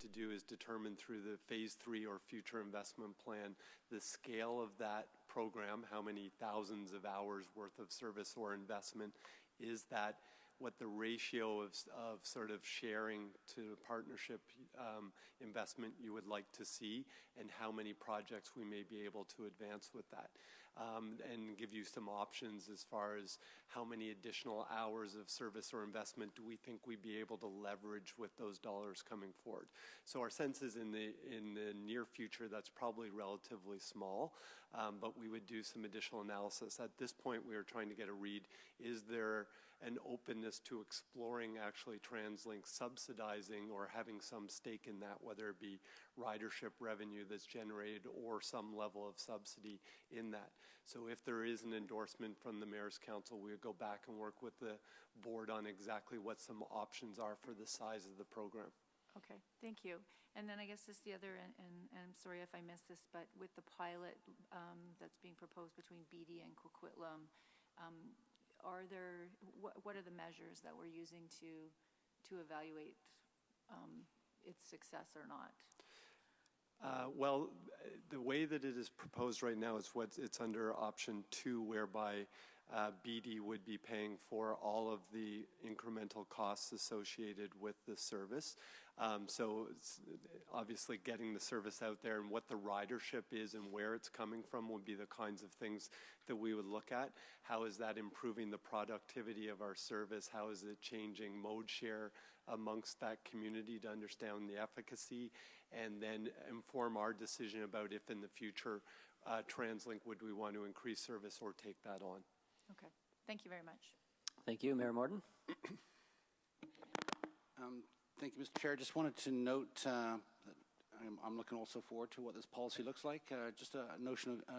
to do is determine through the phase 3 or future investment plan the scale of that program, how many thousands of hours worth of service or investment is that, what the ratio of sort of sharing to partnership investment you would like to see, and how many projects we may be able to advance with that. And give you some options as far as how many additional hours of service or investment do we think we'd be able to leverage with those dollars coming forward. So our sense is in the near future that's probably relatively small, but we would do some additional analysis. At this point we are trying to get a read, is there an openness to exploring actually TransLink subsidizing or having some stake in that, whether it be ridership revenue that's generated or some level of subsidy in that. So if there is an endorsement from the Mayor's Council, we would go back and work with the board on exactly what some options are for the size of the program. Okay, thank you. And then I guess this is the other, and I'm sorry if I missed this, but with the pilot that's being proposed between BD and Coquitlam, what are the measures that we're using to evaluate its success or not? Well, the way that it is proposed right now is it's under option 2, whereby BD would be paying for all of the incremental costs associated with the service. So it's obviously getting the service out there, and what the ridership is and where it's coming from would be the kinds of things that we would look at. How is that improving the productivity of our service? How is it changing mode share amongst that community to understand the efficacy, and then inform our decision about if in the future TransLink would we want to increase service or take that on. Okay, thank you very much. Thank you. Mayor Morton. Thank you, Mr. Chair. Just wanted to note that I'm looking also forward to what this policy looks like. Just a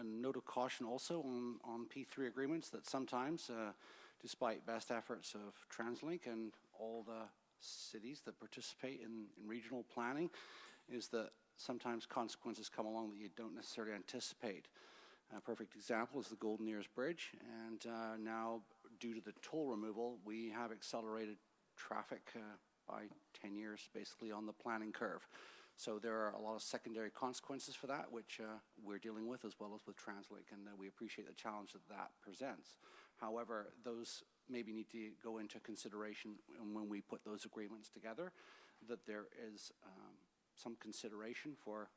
note of caution also on P3 agreements, that sometimes, despite best efforts of TransLink and all the cities that participate in regional planning, is that sometimes consequences come along that you don't necessarily anticipate. A perfect example is the Golden Ears Bridge, and now due to the toll removal, we have accelerated traffic by 10 years basically on the planning curve. So there are a lot of secondary consequences for that, which we're dealing with, as well as with TransLink, and we appreciate the challenge that that presents. However, those maybe need to go into consideration when we put those agreements together, that there is some consideration for,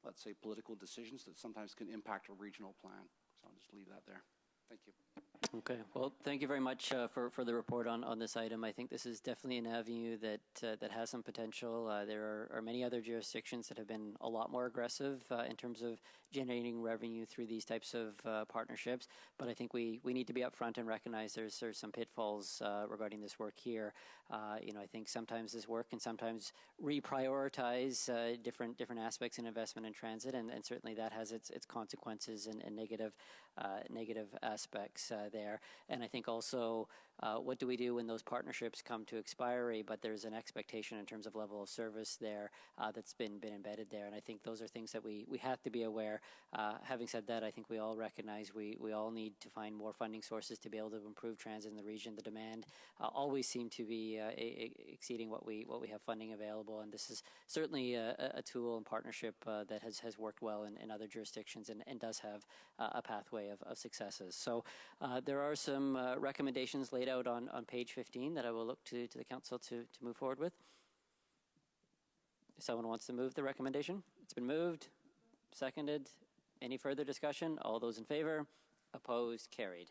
let's say, political decisions that sometimes can impact a regional plan. So I'll just leave that there. Thank you. Okay. Well, thank you very much for the report on this item. I think this is definitely an avenue that has some potential. There are many other jurisdictions that have been a lot more aggressive in terms of generating revenue through these types of partnerships. But I think we need to be upfront and recognize there's some pitfalls regarding this work here. I think sometimes this work can sometimes reprioritize different aspects in investment in transit, and certainly that has its consequences and negative aspects there. And I think also what do we do when those partnerships come to expiry, but there's an expectation in terms of level of service there that's been embedded there. And I think those are things that we have to be aware. Having said that, I think we all recognize we all need to find more funding sources to be able to improve transit in the region. The demand always seem to be exceeding what we have funding available, and this is certainly a tool and partnership that has worked well in other jurisdictions and does have a pathway of successes. So there are some recommendations laid out on page 15 that I will look to the council to move forward with. If someone wants to move the recommendation, it's been moved, seconded. Any further discussion? All those in favor? Opposed? Carried.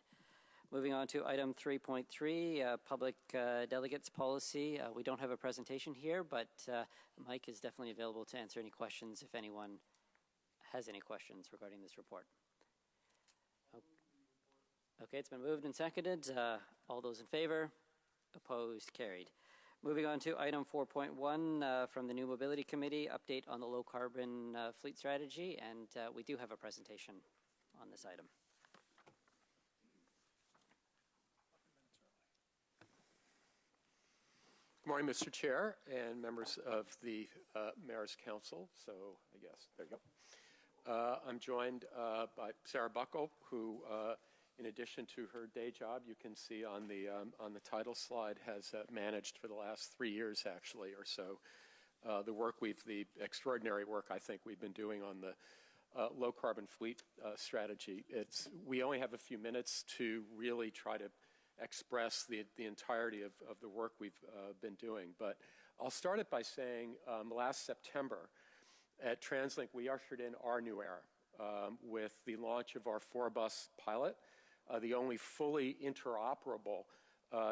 Moving on to item 3.3, public delegates policy. We don't have a presentation here, but Mike is definitely available to answer any questions if anyone has any questions regarding this report. Okay, it's been moved and seconded. All those in favor? Opposed? Carried. Moving on to item 4.1 from the New Mobility Committee, update on the low carbon fleet strategy, and we do have a presentation on this item. Good morning, Mr. Chair and members of the Mayor's Council. So I guess, there you go. I'm joined by Sarah Buckle, who in addition to her day job, you can see on the title slide, has managed for the last 3 years actually or so the extraordinary work I think we've been doing on the low carbon fleet strategy. We only have a few minutes to really try to express the entirety of the work we've been doing. But I'll start it by saying last September at TransLink, we ushered in our new era with the launch of our 4-bus pilot, the only fully interoperable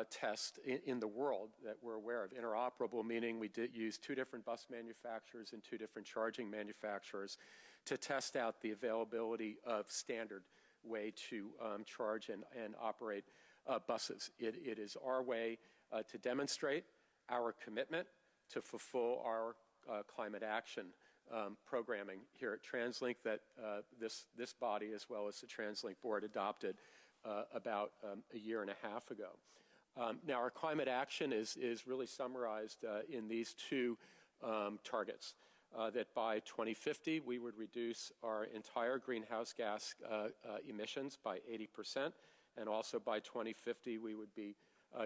test in the world that we're aware of. Interoperable meaning we did use 2 different bus manufacturers and 2 different charging manufacturers to test out the availability of standard way to charge and operate buses. It is our way to demonstrate our commitment to fulfill our climate action programming here at TransLink that this body, as well as the TransLink board, adopted about a year and a half ago. Now, our climate action is really summarized in these 2 targets. That by 2050, we would reduce our entire greenhouse gas emissions by 80%, and also by 2050, we would be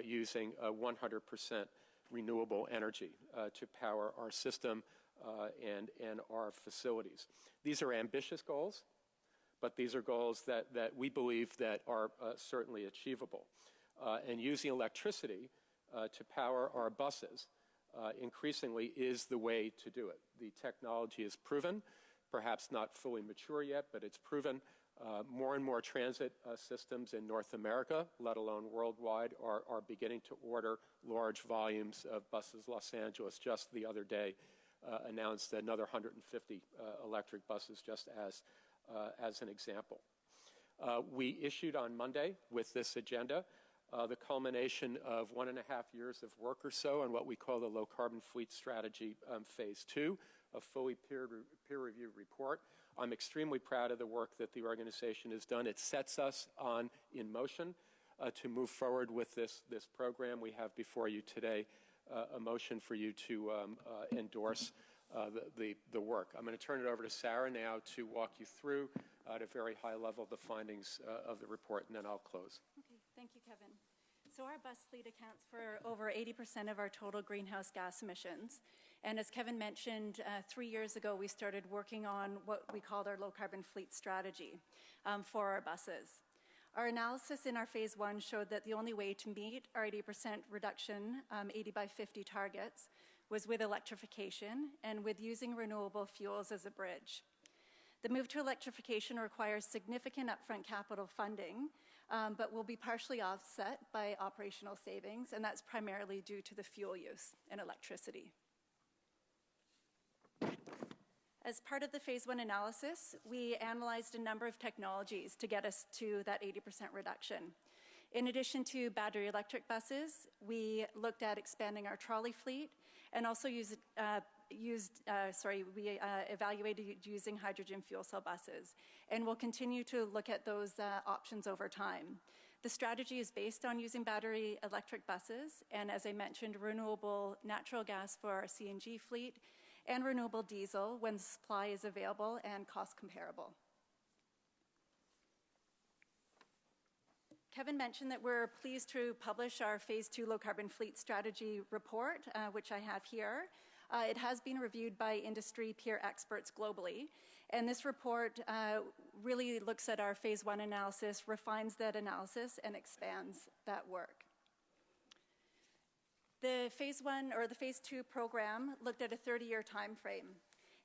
using 100% renewable energy to power our system and our facilities. These are ambitious goals, but these are goals that we believe that are certainly achievable. And using electricity to power our buses increasingly is the way to do it. The technology is proven, perhaps not fully mature yet, but it's proven. More and more transit systems in North America, let alone worldwide, are beginning to order large volumes of buses. Los Angeles just the other day announced another 150 electric buses, just as an example. We issued on Monday with this agenda the culmination of 1.5 years of work or so on what we call the Low Carbon Fleet Strategy Phase 2, a fully peer-reviewed report. I'm extremely proud of the work that the organization has done. It sets us in motion to move forward with this program. We have before you today a motion for you to endorse the work. I'm going to turn it over to Sarah now to walk you through at a very high level the findings of the report, and then I'll close. Okay, thank you, Kevin. So our bus fleet accounts for over 80% of our total greenhouse gas emissions. And as Kevin mentioned, 3 years ago, we started working on what we called our low carbon fleet strategy for our buses. Our analysis in our phase 1 showed that the only way to meet our 80% reduction, 80 by 50 targets, was with electrification and with using renewable fuels as a bridge. The move to electrification requires significant upfront capital funding, but will be partially offset by operational savings, and that's primarily due to the fuel use and electricity. As part of the phase 1 analysis, we analyzed a number of technologies to get us to that 80% reduction. In addition to battery electric buses, we looked at expanding our trolley fleet and also evaluated using hydrogen fuel cell buses. And we'll continue to look at those options over time. The strategy is based on using battery electric buses, and as I mentioned, renewable natural gas for our CNG fleet, and renewable diesel when supply is available and cost comparable. Kevin mentioned that we're pleased to publish our Phase 2 Low Carbon Fleet Strategy report, which I have here. It has been reviewed by industry peer experts globally, and this report really looks at our Phase 1 analysis, refines that analysis, and expands that work. The Phase 1 or the Phase 2 program looked at a 30-year time frame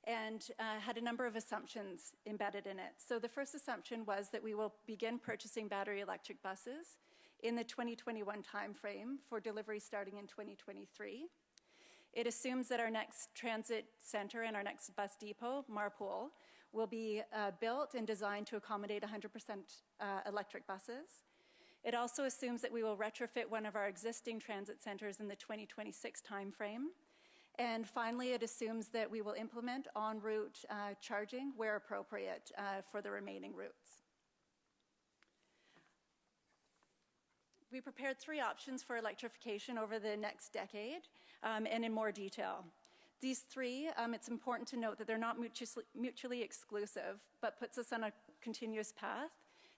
and had a number of assumptions embedded in it. So the first assumption was that we will begin purchasing battery electric buses in the 2021 time frame for delivery starting in 2023. It assumes that our next transit center and our next bus depot, Marpole, will be built and designed to accommodate 100% electric buses. It also assumes that we will retrofit one of our existing transit centers in the 2026 timeframe. And finally, it assumes that we will implement en route charging where appropriate for the remaining routes. We prepared 3 options for electrification over the next decade and in more detail. These 3, it's important to note that they're not mutually exclusive, but puts us on a continuous path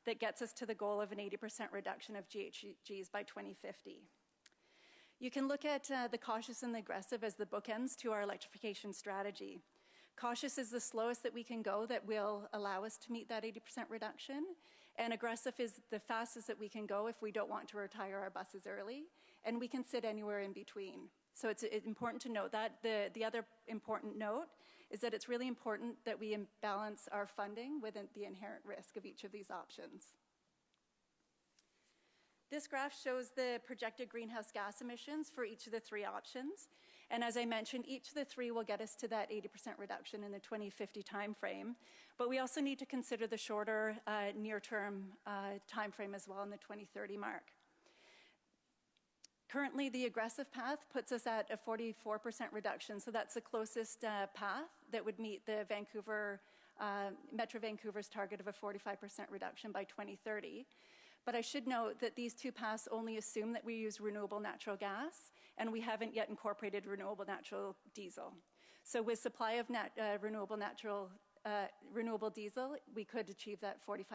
that gets us to the goal of an 80% reduction of GHGs by 2050. You can look at the cautious and the aggressive as the bookends to our electrification strategy. Cautious is the slowest that we can go that will allow us to meet that 80% reduction, and aggressive is the fastest that we can go if we don't want to retire our buses early, and we can sit anywhere in between. So it's important to note that. The other important note is that it's really important that we balance our funding with the inherent risk of each of these options. This graph shows the projected greenhouse gas emissions for each of the three options. And as I mentioned, each of the three will get us to that 80% reduction in the 2050 timeframe. But we also need to consider the shorter near-term timeframe as well in the 2030 mark. Currently, the aggressive path puts us at a 44% reduction. So that's the closest path that would meet the Metro Vancouver's target of a 45% reduction by 2030. But I should note that these two paths only assume that we use renewable natural gas, and we haven't yet incorporated renewable natural diesel. So with supply of renewable diesel, we could achieve that 45%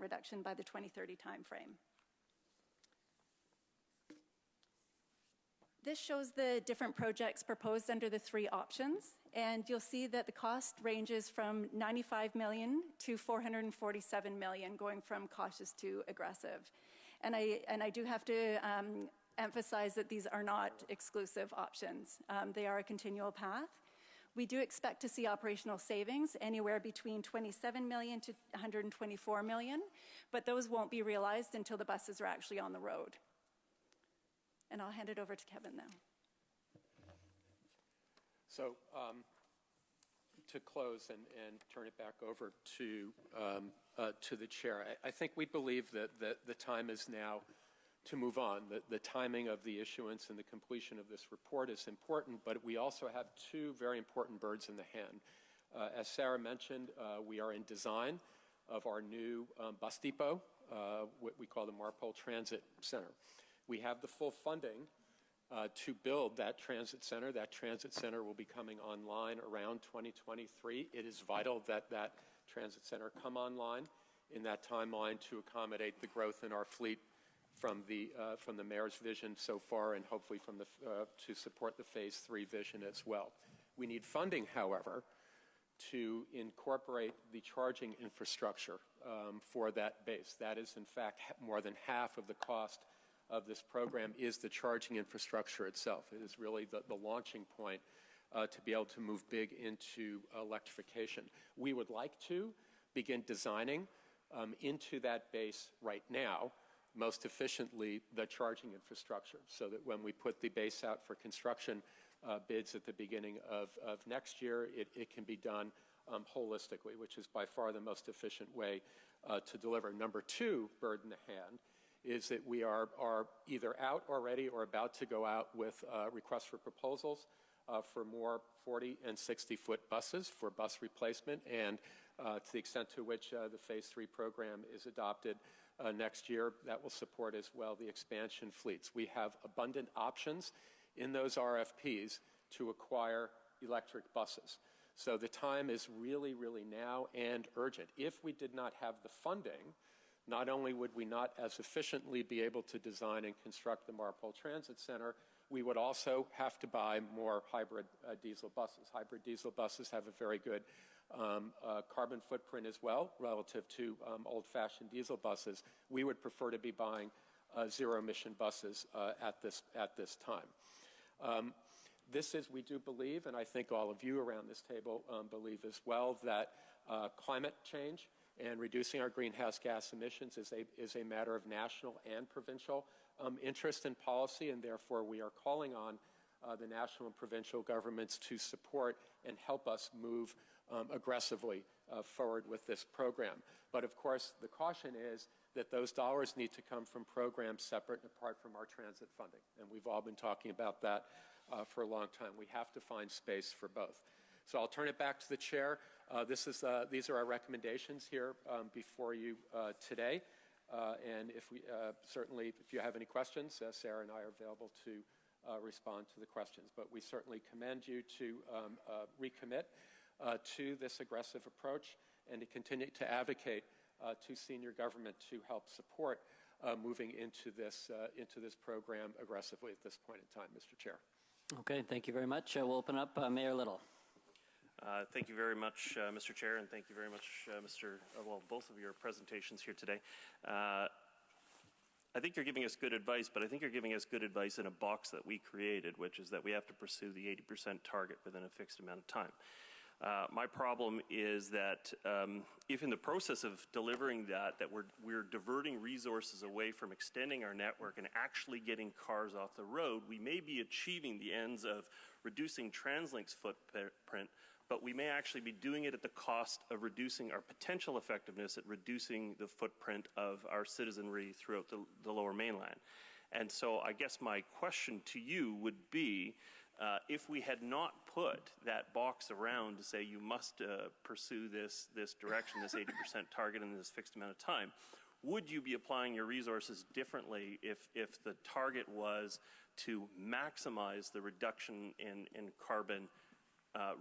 reduction by the 2030 timeframe. This shows the different projects proposed under the three options, and you'll see that the cost ranges from $95 million to $447 million, going from cautious to aggressive. And I do have to emphasize that these are not exclusive options. They are a continual path. We do expect to see operational savings anywhere between $27 million to $124 million, but those won't be realized until the buses are actually on the road. And I'll hand it over to Kevin now. So to close and turn it back over to the chair, I think we believe that the time is now to move on. The timing of the issuance and the completion of this report is important, but we also have two very important birds in the hand. As Sarah mentioned, we are in design of our new bus depot, what we call the Marpole Transit Center. We have the full funding to build that transit center. That transit center will be coming online around 2023. It is vital that that transit center come online in that timeline to accommodate the growth in our fleet from the mayor's vision so far, and hopefully to support the Phase 3 vision as well. We need funding, however, to incorporate the charging infrastructure for that base. That is, in fact, more than half of the cost of this program is the charging infrastructure itself. It is really the launching point to be able to move big into electrification. We would like to begin designing into that base right now, most efficiently, the charging infrastructure, so that when we put the base out for construction bids at the beginning of next year, it can be done holistically, which is by far the most efficient way to deliver. Number two bird in the hand is that we are either out already or about to go out with requests for proposals for more 40 and 60-foot buses for bus replacement, and to the extent to which the Phase 3 program is adopted next year, that will support as well the expansion fleets. We have abundant options in those RFPs to acquire electric buses. So the time is really, really now and urgent. If we did not have the funding, not only would we not as efficiently be able to design and construct the Marpole Transit Center, we would also have to buy more hybrid diesel buses. Hybrid diesel buses have a very good carbon footprint as well relative to old-fashioned diesel buses. We would prefer to be buying zero-emission buses at this time. This is, we do believe, and I think all of you around this table believe as well, that climate change and reducing our greenhouse gas emissions is a matter of national and provincial interest and policy, and therefore we are calling on the national and provincial governments to support and help us move aggressively forward with this program. But of course, the caution is that those dollars need to come from programs separate and apart from our transit funding, and we've all been talking about that for a long time. We have to find space for both. So I'll turn it back to the chair. These are our recommendations here before you today. And certainly, if you have any questions, Sarah and I are available to respond to the questions. But we certainly commend you to recommit to this aggressive approach and to continue to advocate to senior government to help support moving into this program aggressively at this point in time, Mr. Chair. Okay, thank you very much. We'll open up Mayor Little. Thank you very much, Mr. Chair, and thank you very much, both of your presentations here today. I think you're giving us good advice, but I think you're giving us good advice in a box that we created, which is that we have to pursue the 80% target within a fixed amount of time. My problem is that if in the process of delivering that we're diverting resources away from extending our network and actually getting cars off the road, we may be achieving the ends of reducing TransLink's footprint, but we may actually be doing it at the cost of reducing our potential effectiveness at reducing the footprint of our citizenry throughout the Lower Mainland. And so I guess my question to you would be, if we had not put that box around to say you must pursue this direction, this 80% target in this fixed amount of time, would you be applying your resources differently if the target was to maximize the reduction in carbon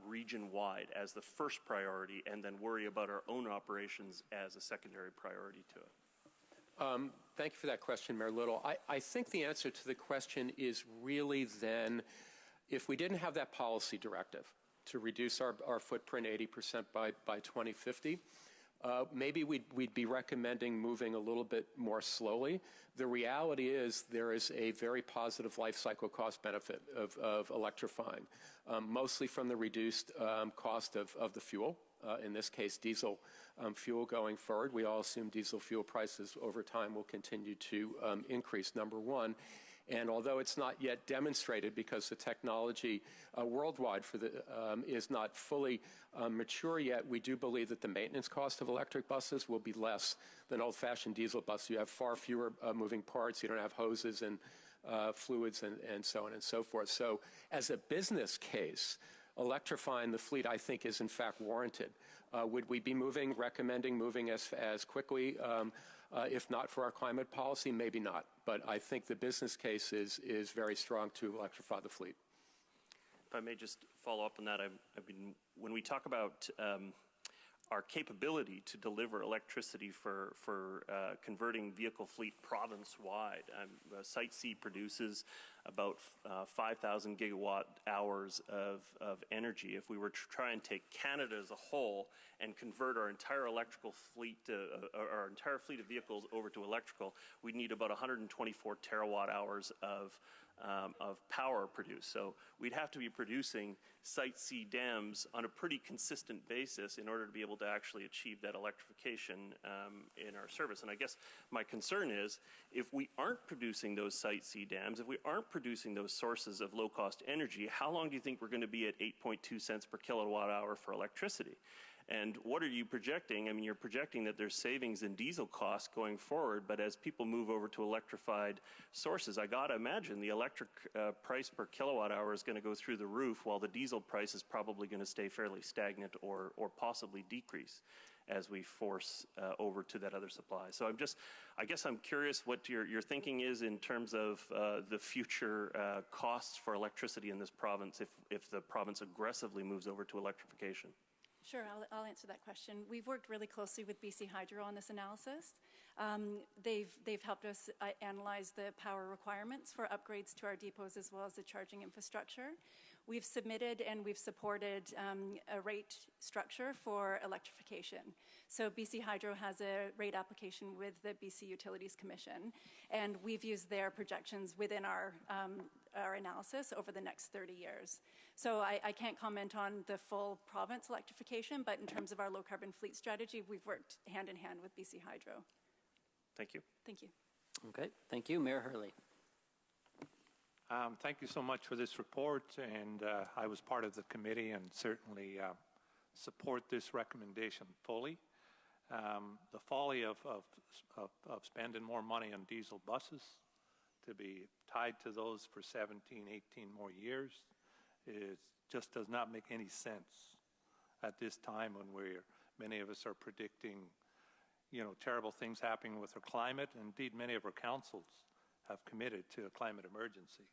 region-wide as the first priority and then worry about our own operations as a secondary priority to it? Thank you for that question, Mayor Little. I think the answer to the question is really then, if we didn't have that policy directive to reduce our footprint 80% by 2050, maybe we'd be recommending moving a little bit more slowly. The reality is there is a very positive life cycle cost benefit of electrifying, mostly from the reduced cost of the fuel, in this case diesel fuel going forward. We all assume diesel fuel prices over time will continue to increase, number one. And although it's not yet demonstrated because the technology worldwide is not fully mature yet, we do believe that the maintenance cost of electric buses will be less than old-fashioned diesel buses. You have far fewer moving parts. You don't have hoses and fluids and so on and so forth. So as a business case, electrifying the fleet, I think, is in fact warranted. Would we be recommending moving as quickly if not for our climate policy? Maybe not. But I think the business case is very strong to electrify the fleet. If I may just follow up on that, when we talk about our capability to deliver electricity for converting vehicle fleet province-wide, Site C produces about 5,000 gigawatt hours of energy. If we were to try and take Canada as a whole and convert our entire electrical fleet, our entire fleet of vehicles over to electrical, we'd need about 124 terawatt hours of power produced. So we'd have to be producing Site C dams on a pretty consistent basis in order to be able to actually achieve that electrification in our service. And I guess my concern is, if we aren't producing those Site C dams, if we aren't producing those sources of low-cost energy, how long do you think we're going to be at 8.2 cents per kilowatt hour for electricity? And what are you projecting? I mean, you're projecting that there's savings in diesel costs going forward, but as people move over to electrified sources, I got to imagine the electric price per kilowatt hour is going to go through the roof, while the diesel price is probably going to stay fairly stagnant or possibly decrease as we force over to that other supply. So I guess I'm curious what your thinking is in terms of the future costs for electricity in this province if the province aggressively moves over to electrification. Sure, I'll answer that question. We've worked really closely with BC Hydro on this analysis. They've helped us analyze the power requirements for upgrades to our depots as well as the charging infrastructure. We've submitted and we've supported a rate structure for electrification. So BC Hydro has a rate application with the BC Utilities Commission, and we've used their projections within our analysis over the next 30 years. So I can't comment on the full province electrification, but in terms of our low-carbon fleet strategy, we've worked hand in hand with BC Hydro. Thank you. Thank you. Okay, thank you. Mayor Hurley. Thank you so much for this report, and I was part of the committee and certainly support this recommendation fully. The folly of spending more money on diesel buses to be tied to those for 17, 18 more years just does not make any sense at this time when many of us are predicting, terrible things happening with our climate. Indeed, many of our councils have committed to a climate emergency.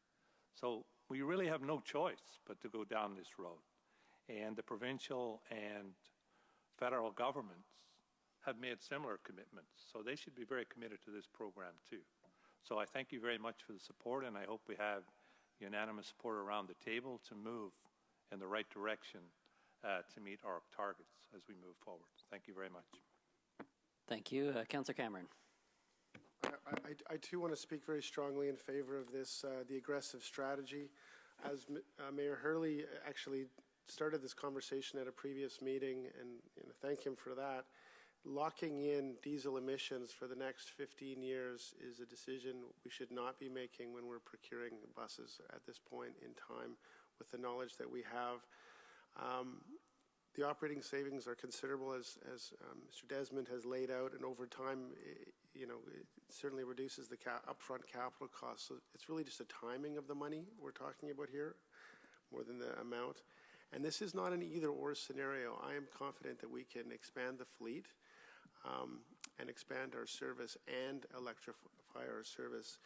So we really have no choice but to go down this road. And the provincial and federal governments have made similar commitments. So they should be very committed to this program too. So I thank you very much for the support, and I hope we have unanimous support around the table to move in the right direction to meet our targets as we move forward. Thank you very much. Thank you. Councillor Cameron. I too want to speak very strongly in favor of this, the aggressive strategy. As Mayor Hurley actually started this conversation at a previous meeting, and thank him for that. Locking in diesel emissions for the next 15 years is a decision we should not be making when we're procuring buses at this point in time with the knowledge that we have. The operating savings are considerable, as Mr. Desmond has laid out, and over time, it certainly reduces the upfront capital costs. So it's really just a timing of the money we're talking about here, more than the amount. And this is not an either-or scenario. I am confident that we can expand the fleet and expand our service and electrify our service.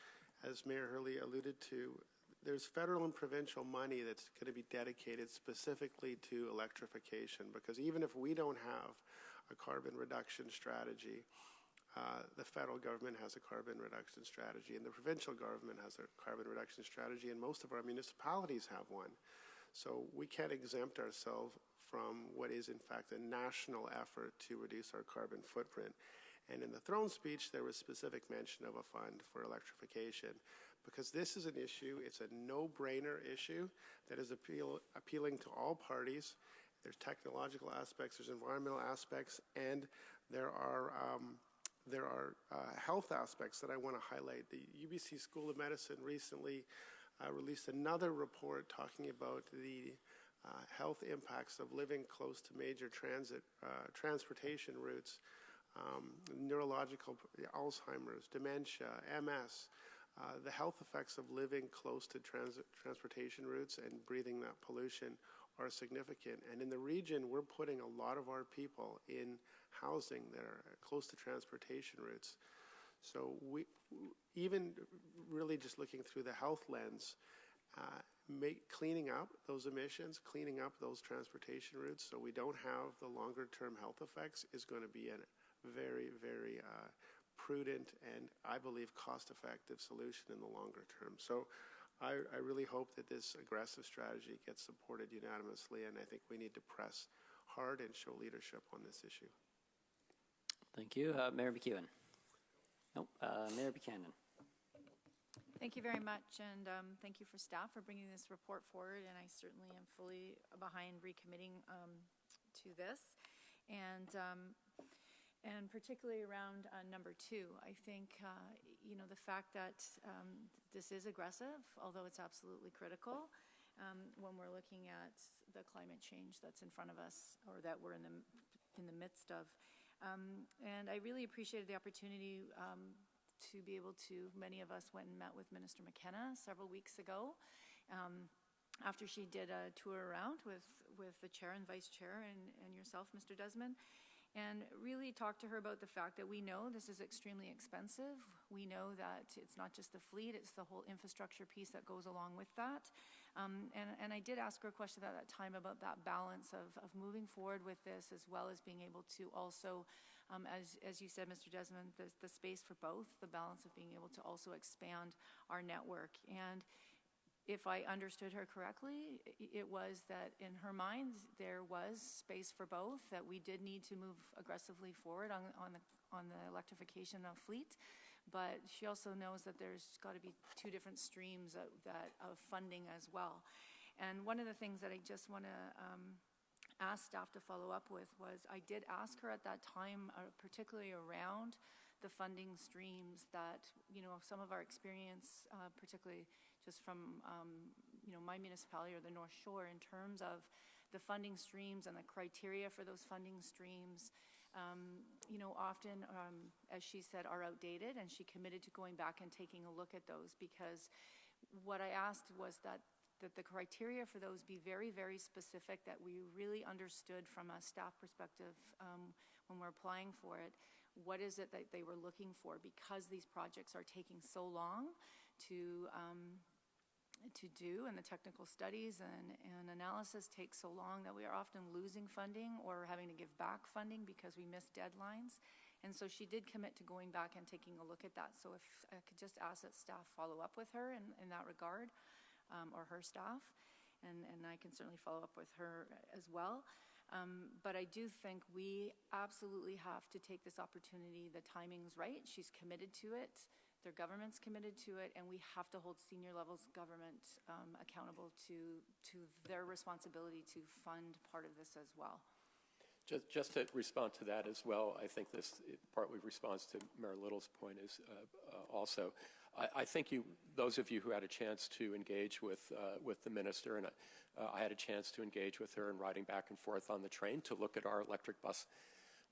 As Mayor Hurley alluded to, there's federal and provincial money that's going to be dedicated specifically to electrification, because even if we don't have a carbon reduction strategy, the federal government has a carbon reduction strategy, and the provincial government has a carbon reduction strategy, and most of our municipalities have one. So we can't exempt ourselves from what is in fact a national effort to reduce our carbon footprint. And in the throne speech, there was specific mention of a fund for electrification, because this is an issue, it's a no-brainer issue that is appealing to all parties. There's technological aspects, there's environmental aspects, and there are health aspects that I want to highlight. The UBC School of Medicine recently released another report talking about the health impacts of living close to major transportation routes, neurological, Alzheimer's, dementia, MS, the health effects of living close to transportation routes and breathing that pollution are significant. And in the region, we're putting a lot of our people in housing that are close to transportation routes. So we, even really just looking through the health lens, cleaning up those emissions, cleaning up those transportation routes so we don't have the longer term health effects is going to be a very, very prudent and I believe cost-effective solution in the longer term. So I really hope that this aggressive strategy gets supported unanimously, and I think we need to press hard and show leadership on this issue. Thank you. Mayor McEwen. Nope. Mayor Buchanan. Thank you very much, and thank you for staff for bringing this report forward, and I certainly am fully behind recommitting to this. And particularly around number 2, I think, the fact that this is aggressive, although it's absolutely critical when we're looking at the climate change that's in front of us, or that we're in the midst of. And I really appreciated the opportunity to be able to, many of us went and met with Minister McKenna several weeks ago after she did a tour around with the chair and vice chair and yourself, Mr. Desmond, and really talked to her about the fact that we know this is extremely expensive. We know that it's not just the fleet, it's the whole infrastructure piece that goes along with that. And I did ask her a question at that time about that balance of moving forward with this, as well as being able to also, as you said, Mr. Desmond, the space for both, the balance of being able to also expand our network. And if I understood her correctly, it was that in her mind there was space for both, that we did need to move aggressively forward on the electrification of fleet, but she also knows that there's got to be 2 different streams of funding as well. And one of the things that I just want to ask staff to follow up with was, I did ask her at that time, particularly around the funding streams, that some of our experience, particularly just from my municipality or the North Shore, in terms of the funding streams and the criteria for those funding streams, often, as she said, are outdated, and she committed to going back and taking a look at those, because what I asked was that the criteria for those be very, very specific, that we really understood from a staff perspective when we're applying for it, what is it that they were looking for, because these projects are taking so long to to do, and the technical studies and analysis take so long that we are often losing funding or having to give back funding because we miss deadlines. And so she did commit to going back and taking a look at that. So if I could just ask that staff follow up with her in that regard, or her staff, and I can certainly follow up with her as well. But I do think we absolutely have to take this opportunity. The timing's right. She's committed to it. Their government's committed to it, and we have to hold senior levels government accountable to their responsibility to fund part of this as well. Just to respond to that as well, I think this partly responds to Mayor Little's point is also, I think those of you who had a chance to engage with the minister, and I had a chance to engage with her and riding back and forth on the train to look at our electric bus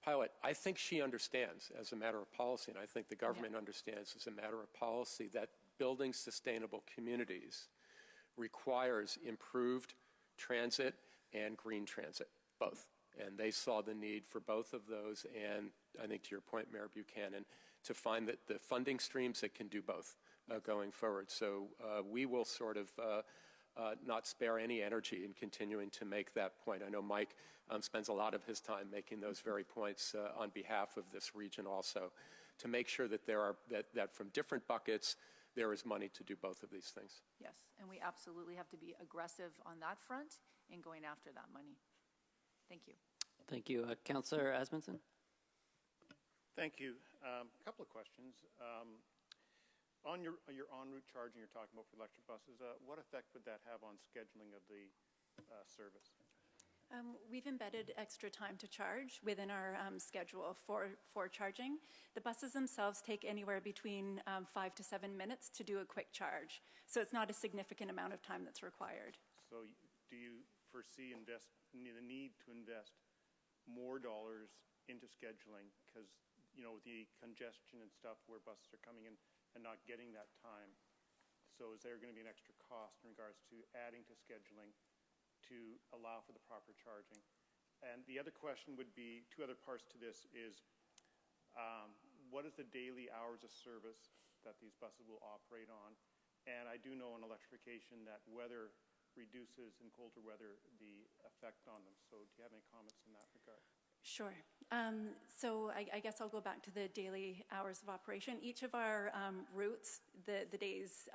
pilot, I think she understands as a matter of policy, and I think the government understands as a matter of policy that building sustainable communities requires improved transit and green transit, both. And they saw the need for both of those, and I think to your point, Mayor Buchanan, to find that the funding streams that can do both going forward. So we will sort of not spare any energy in continuing to make that point. I know Mike spends a lot of his time making those very points on behalf of this region also, to make sure that that from different buckets there is money to do both of these things. Yes, and we absolutely have to be aggressive on that front in going after that money. Thank you. Thank you. Councillor Asmundson? Thank you. A couple of questions. On your en route charging you're talking about for electric buses, what effect would that have on scheduling of the service? We've embedded extra time to charge within our schedule for charging. The buses themselves take anywhere between 5 to 7 minutes to do a quick charge. So it's not a significant amount of time that's required. So do you foresee the need to invest more dollars into scheduling? Because, you know, the congestion and stuff where buses are coming in and not getting that time. So is there going to be an extra cost in regards to adding to scheduling to allow for the proper charging? And the other question would be, two other parts to this is, what is the daily hours of service that these buses will operate on? And I do know in electrification that weather reduces in colder weather the effect on them. So do you have any comments in that regard? Sure. So I guess I'll go back to the daily hours of operation. Each of our routes, the days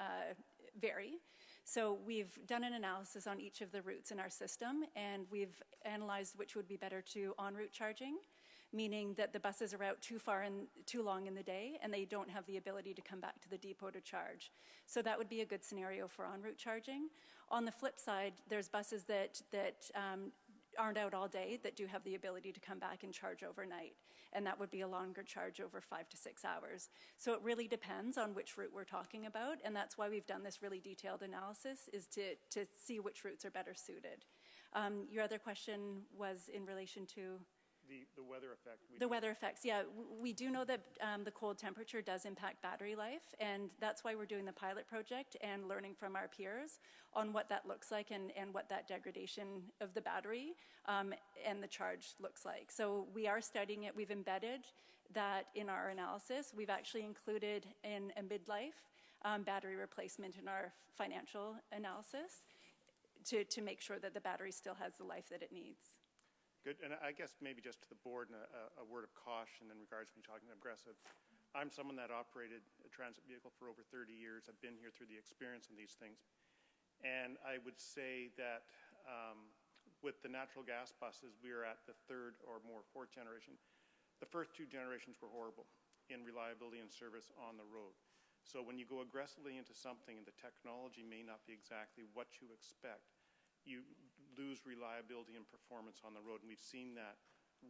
vary. So we've done an analysis on each of the routes in our system, and we've analyzed which would be better to en route charging, meaning that the buses are out too long in the day, and they don't have the ability to come back to the depot to charge. So that would be a good scenario for en route charging. On the flip side, there's buses that aren't out all day that do have the ability to come back and charge overnight, and that would be a longer charge over 5 to 6 hours. So it really depends on which route we're talking about, and that's why we've done this really detailed analysis, is to see which routes are better suited. Your other question was in relation to? The weather effect. The weather effects, yeah. We do know that the cold temperature does impact battery life, and that's why we're doing the pilot project and learning from our peers on what that looks like and what that degradation of the battery and the charge looks like. So we are studying it. We've embedded that in our analysis. We've actually included in a midlife battery replacement in our financial analysis to make sure that the battery still has the life that it needs. Good, and I guess maybe just to the board and a word of caution in regards to me talking aggressive. I'm someone that operated a transit vehicle for over 30 years. I've been here through the experience of these things. And I would say that with the natural gas buses, we are at the third or more, fourth generation. The first two generations were horrible in reliability and service on the road. So when you go aggressively into something and the technology may not be exactly what you expect, you lose reliability and performance on the road. And we've seen that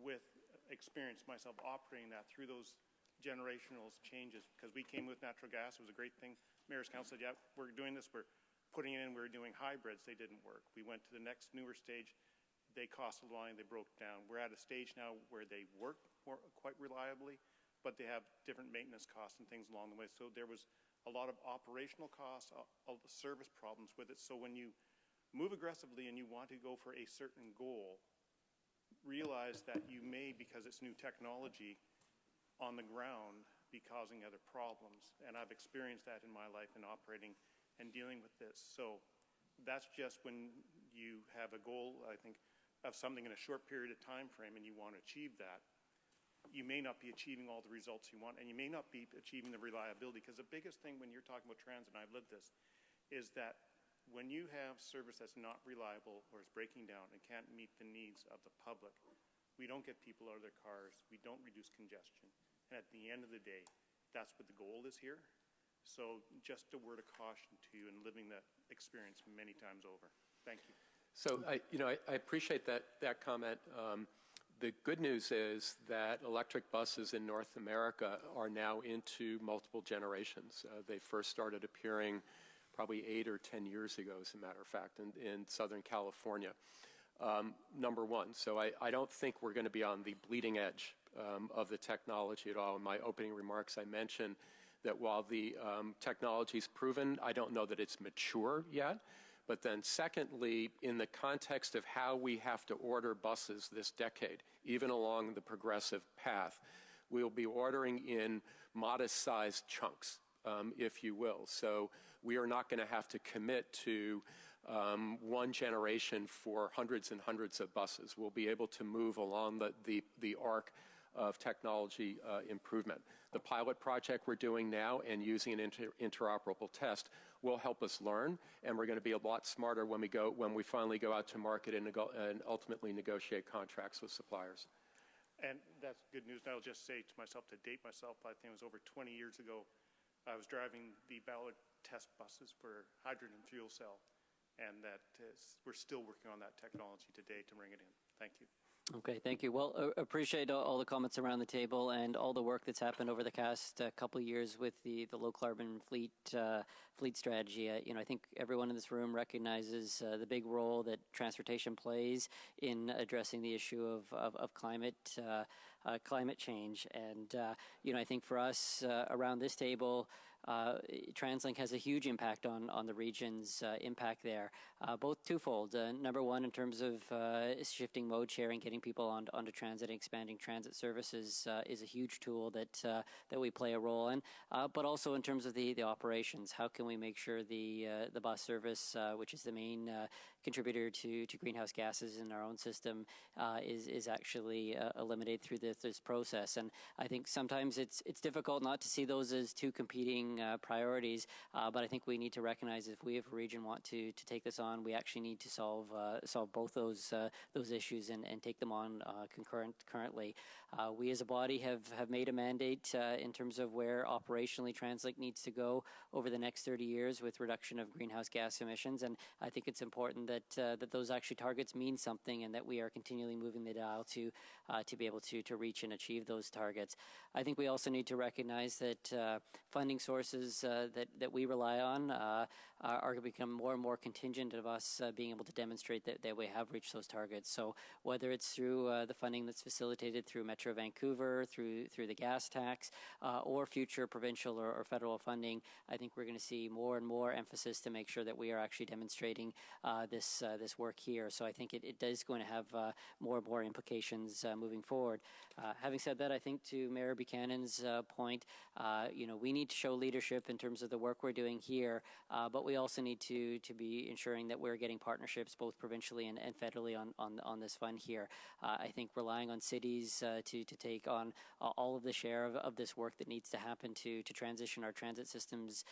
with experience, myself operating that through those generational changes, because we came with natural gas. It was a great thing. Mayor's Council said, yeah, we're doing this. We're putting it in. We're doing hybrids. They didn't work. We went to the next newer stage. They costed a line. They broke down. We're at a stage now where they work quite reliably, but they have different maintenance costs and things along the way. So there was a lot of operational costs, all the service problems with it. So when you move aggressively and you want to go for a certain goal, realize that you may, because it's new technology on the ground, be causing other problems. And I've experienced that in my life in operating and dealing with this. So that's just when you have a goal, I think, of something in a short period of time frame and you want to achieve that. You may not be achieving all the results you want, and you may not be achieving the reliability, because the biggest thing when you're talking about transit, and I've lived this, is that when you have service that's not reliable or is breaking down and can't meet the needs of the public, we don't get people out of their cars, we don't reduce congestion, and at the end of the day, that's what the goal is here. So just a word of caution to you in living that experience many times over. Thank you. So I appreciate that comment. The good news is that electric buses in North America are now into multiple generations. They first started appearing probably 8 or 10 years ago, as a matter of fact, in Southern California. Number one, so I don't think we're going to be on the bleeding edge of the technology at all. In my opening remarks, I mentioned that while the technology's proven, I don't know that it's mature yet. But then secondly, in the context of how we have to order buses this decade, even along the progressive path, we'll be ordering in modest-sized chunks, if you will. So we are not going to have to commit to one generation for hundreds and hundreds of buses. We'll be able to move along the arc of technology improvement. The pilot project we're doing now and using an interoperable test will help us learn, and we're going to be a lot smarter when we finally go out to market and ultimately negotiate contracts with suppliers. And that's good news. And I'll just say to myself, to date myself, I think it was over 20 years ago, I was driving the Ballard test buses for hydrogen fuel cell, and that we're still working on that technology today to bring it in. Thank you. Okay, thank you. Well, appreciate all the comments around the table and all the work that's happened over the past couple of years with the low carbon fleet strategy. I think everyone in this room recognizes the big role that transportation plays in addressing the issue of climate change. And I think for us around this table, TransLink has a huge impact on the region's impact there, both twofold. Number one, in terms of shifting mode sharing, getting people onto transit, and expanding transit services is a huge tool that we play a role in. But also in terms of the operations, how can we make sure the bus service, which is the main contributor to greenhouse gases in our own system, is actually eliminated through this process. And I think sometimes it's difficult not to see those as two competing priorities, but I think we need to recognize if we as a region want to take this on, we actually need to solve both those issues and take them on concurrently. We as a body have made a mandate in terms of where operationally TransLink needs to go over the next 30 years with reduction of greenhouse gas emissions, and I think it's important that those actually targets mean something and that we are continually moving the dial to be able to reach and achieve those targets. I think we also need to recognize that funding sources that we rely on are going to become more and more contingent of us being able to demonstrate that we have reached those targets. So whether it's through the funding that's facilitated through Metro Vancouver, through the gas tax, or future provincial or federal funding, I think we're going to see more and more emphasis to make sure that we are actually demonstrating this work here. So I think it is going to have more and more implications moving forward. Having said that, I think to Mayor Buchanan's point, we need to show leadership in terms of the work we're doing here, but we also need to be ensuring that we're getting partnerships both provincially and federally on this fund here. I think relying on cities to take on all of the share of this work that needs to happen to transition our transit systems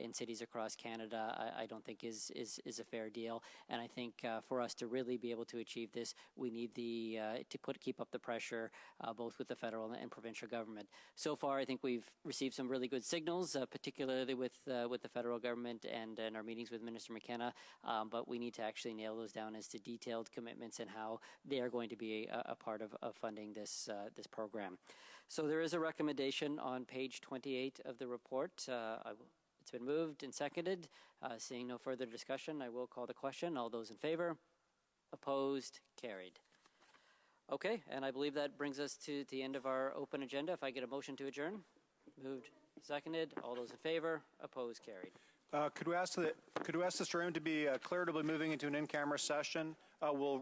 in cities across Canada, I don't think is a fair deal. And I think for us to really be able to achieve this, we need to keep up the pressure both with the federal and provincial government. So far, I think we've received some really good signals, particularly with the federal government and our meetings with Minister McKenna, but we need to actually nail those down as to detailed commitments and how they are going to be a part of funding this program. So there is a recommendation on page 28 of the report. It's been moved and seconded. Seeing no further discussion, I will call the question. All those in favor? Opposed? Carried. Okay, and I believe that brings us to the end of our open agenda. If I get a motion to adjourn? Moved, seconded. All those in favor? Opposed? Carried. Could we ask this room to be clear to be moving into an in-camera session? We'll